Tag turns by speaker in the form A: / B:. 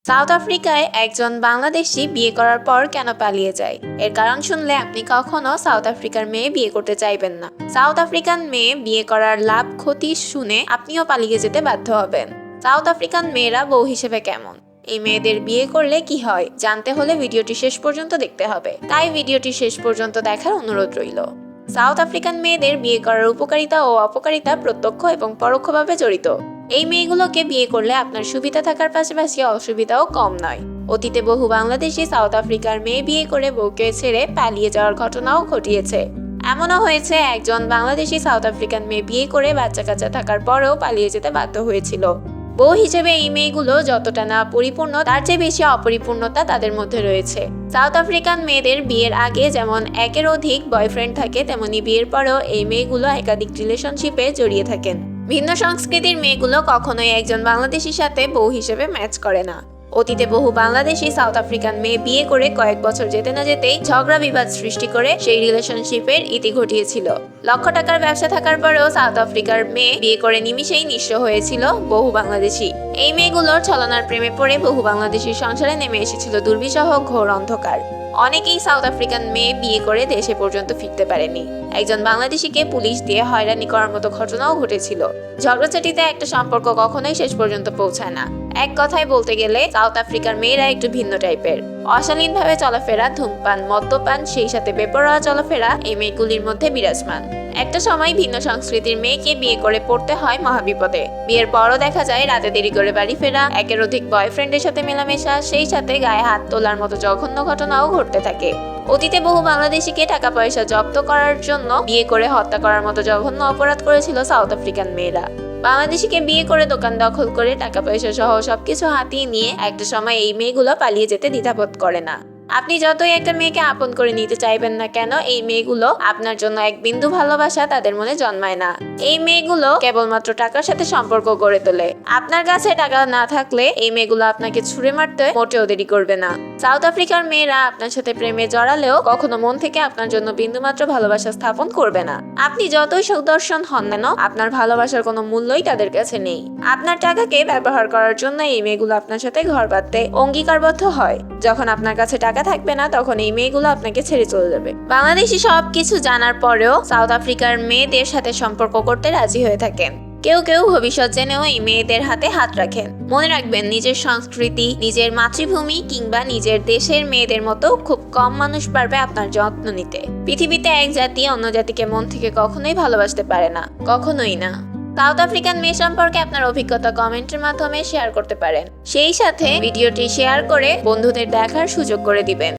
A: South আফ্রিকায় একজন বাংলাদেশি বিয়ে করার পর কেন পালিয়ে যায়? এর কারণ শুনলে আপনি কখনো সাউথ আফ্রিকার মেয়ে বিয়ে করতে চাইবেন না। সাউথ আফ্রিকান মেয়ে বিয়ে করার লাভ ক্ষতি শুনে আপনিও পালিয়ে যেতে বাধ্য হবেন। সাউথ আফ্রিকান মেয়েরা বউ হিসেবে কেমন? এই মেয়েদের বিয়ে করলে কি হয় জানতে হলে ভিডিওটি শেষ পর্যন্ত দেখতে হবে। তাই ভিডিওটি শেষ পর্যন্ত দেখার অনুরোধ রইল। সাউথ আফ্রিকান মেয়েদের বিয়ে করার উপকারিতা ও অপকারিতা প্রত্যক্ষ এবং পরোক্ষভাবে জড়িত। এই মেয়েগুলোকে বিয়ে করলে আপনার সুবিধা থাকার পাশাপাশি অসুবিধাও কম নয়। অতীতে বহু বাংলাদেশি সাউথ আফ্রিকার মেয়ে বিয়ে করে বউকে ছেড়ে পালিয়ে যাওয়ার ঘটনাও ঘটিয়েছে। এমনও হয়েছে একজন বাংলাদেশি সাউথ আফ্রিকান মেয়ে বিয়ে করে বাচ্চা কাচ্চা থাকার পরেও পালিয়ে যেতে বাধ্য হয়েছিল। বউ হিসেবে এই মেয়েগুলো যতটা না পরিপূর্ণ তার চেয়ে বেশি অপরিপূর্ণতা তাদের মধ্যে রয়েছে। সাউথ আফ্রিকান মেয়েদের বিয়ের আগে যেমন একের অধিক বয়ফ্রেন্ড থাকে, তেমনি বিয়ের পরেও এই মেয়েগুলো একাধিক রিলেশনশিপে জড়িয়ে থাকেন। ভিন্ন সংস্কৃতির মেয়েগুলো কখনোই একজন বাংলাদেশির সাথে বউ হিসেবে ম্যাচ করে না। অতীতে বহু বাংলাদেশি সাউথ আফ্রিকান মেয়ে বিয়ে করে কয়েক বছর যেতে না যেতেই ঝগড়া বিবাদ সৃষ্টি করে সেই রিলেশনশিপের ইতি ঘটিয়েছিল। লক্ষ টাকার ব্যবসা থাকার পরেও সাউথ আফ্রিকার মেয়ে বিয়ে করে নিমিষেই নিঃস্ব হয়েছিল বহু বাংলাদেশি। এই মেয়েগুলোর ছলনার প্রেমে পড়ে বহু বাংলাদেশির সংসারে নেমে এসেছিল দুর্বিষহ ঘোর অন্ধকার। অনেকেই সাউথ আফ্রিকান মেয়ে বিয়ে করে দেশে পর্যন্ত ফিরতে পারেনি। একজন বাংলাদেশিকে পুলিশ দিয়ে হয়রানি করার মতো ঘটনাও ঘটেছিল। ঝগড়াঝাটিতে একটা সম্পর্ক কখনোই শেষ পর্যন্ত পৌঁছায় না। এক কথায় বলতে গেলে সাউথ আফ্রিকার মেয়েরা একটু ভিন্ন টাইপের। অশালীনভাবে চলাফেরা, ধূমপান, মদ্যপান, সেই সাথে বেপরোয়া চলাফেরা এই মেয়েগুলির মধ্যে বিরাজমান। একটা সময় ভিন্ন সংস্কৃতির মেয়েকে বিয়ে করে পড়তে হয় মহাবিপদে। বিয়ের পরও দেখা যায় রাতে দেরি করে বাড়ি ফেরা, একের অধিক বয়ফ্রেন্ডের সাথে মেলামেশা, সেই সাথে গায়ে হাত তোলার মতো জঘন্য ঘটনাও ঘটতে থাকে। অতীতে বহু বাংলাদেশিকে টাকা পয়সা জব্দ করার জন্য বিয়ে করে হত্যা করার মতো জঘন্য অপরাধ করেছিল সাউথ আফ্রিকান মেয়েরা। বাংলাদেশিকে বিয়ে করে দোকান দখল করে টাকা পয়সা সহ সবকিছু হাতিয়ে নিয়ে একটা সময় এই মেয়েগুলো পালিয়ে যেতে দ্বিধাবোধ করে না। আপনি যতই একটা মেয়েকে আপন করে নিতে চাইবেন না কেন, এই মেয়েগুলো আপনার জন্য এক বিন্দু ভালোবাসা তাদের মনে জন্মায় না। এই মেয়েগুলো কেবলমাত্র টাকার সাথে সম্পর্ক গড়ে তোলে। আপনার কাছে টাকা না থাকলে এই মেয়েগুলো আপনাকে ছুঁড়ে মারতে মোটেও দেরি করবে না। সাউথ আফ্রিকার মেয়েরা আপনার সাথে প্রেমে জড়ালেও কখনো মন থেকে আপনার জন্য বিন্দুমাত্র ভালোবাসা স্থাপন করবে না। আপনি যতই সুদর্শন হন কেন, আপনার ভালোবাসার কোনো মূল্যই তাদের কাছে নেই। আপনার টাকাকে ব্যবহার করার জন্য এই মেয়েগুলো আপনার সাথে ঘর বাঁধতে অঙ্গীকারবদ্ধ হয়। যখন আপনার কাছে টাকা থাকবে না, তখন এই মেয়েগুলো আপনাকে ছেড়ে চলে যাবে। বাংলাদেশি সবকিছু জানার পরেও সাউথ আফ্রিকার মেয়েদের সাথে সম্পর্ক করতে রাজি হয়ে থাকেন। কেউ কেউ ভবিষ্যৎ জেনেও এই মেয়েদের হাতে হাত রাখেন। মনে রাখবেন, নিজের সংস্কৃতি, নিজের মাতৃভূমি কিংবা নিজের দেশের মেয়েদের মতো খুব কম মানুষ পারবে আপনার যত্ন নিতে। পৃথিবীতে এক জাতি অন্য জাতিকে মন থেকে কখনোই ভালোবাসতে পারে না, কখনোই না। সাউথ আফ্রিকান মেয়ে সম্পর্কে আপনার অভিজ্ঞতা কমেন্টের মাধ্যমে শেয়ার করতে পারেন। সেই সাথে ভিডিওটি শেয়ার করে বন্ধুদের দেখার সুযোগ করে দিবেন।